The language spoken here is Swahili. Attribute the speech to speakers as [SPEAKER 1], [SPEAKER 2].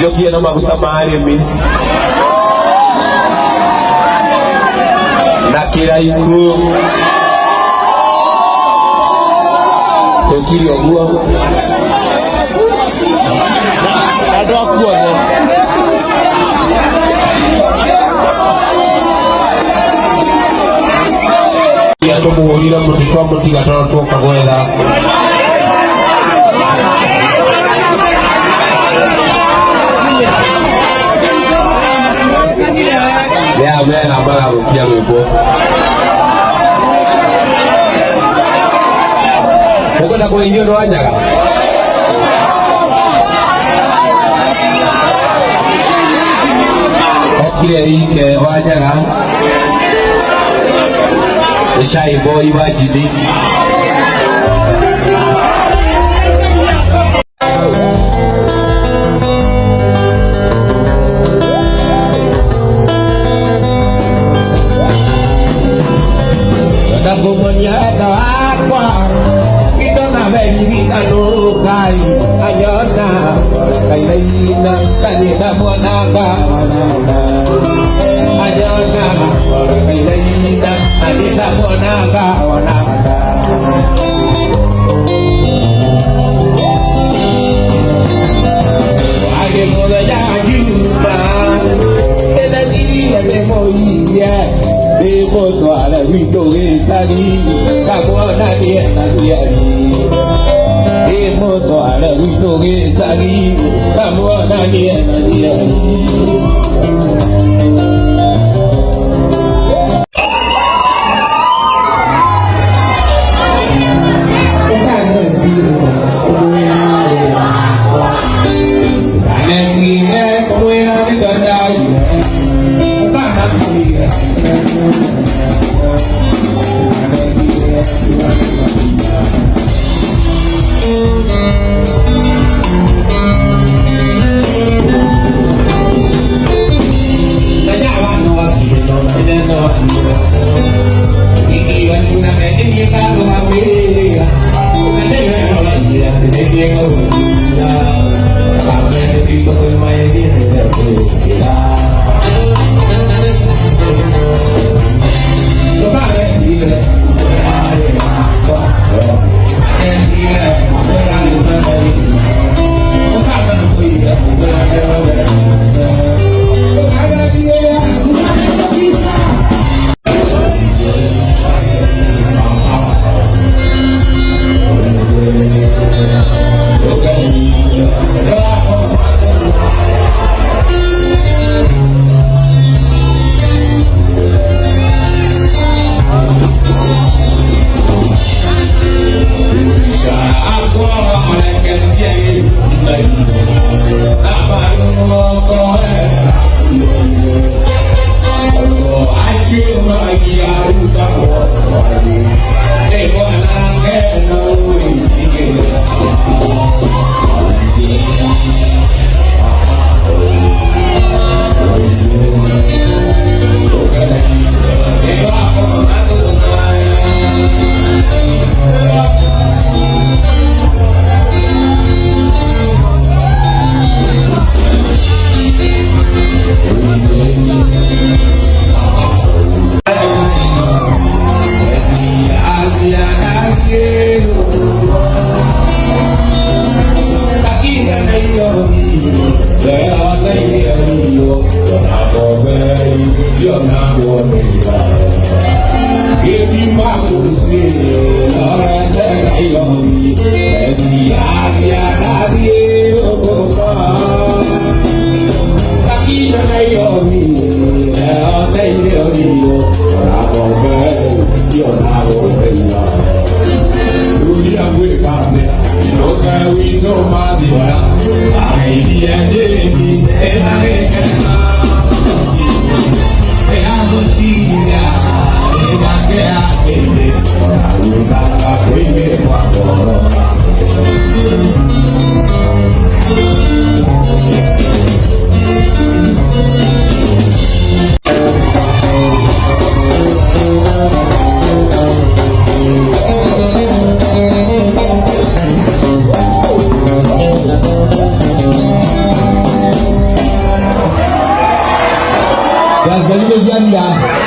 [SPEAKER 1] Yo quiero maguta mari miss. Nakira iku. Tokiri ogua.
[SPEAKER 2] Ada aku aja.
[SPEAKER 1] Ya tumuhurira mutitwa mutiga toka kwenda. Ya mena para rupiah lupo. Pokok nak kau ingat doanya kan? Okey ke doanya kan? Saya boy wajib ni. Gumanya doa kita nak beri anukai ayana kai laina tani dah muanaga ayana kai laina tani dah muanaga wanada age mola ya yuma eda siri ya memoria Demo to ala wito esari, kamona dia nasiari. Demo to ala wito esari, kamona dia nasiari.
[SPEAKER 3] Mwenyezi Allah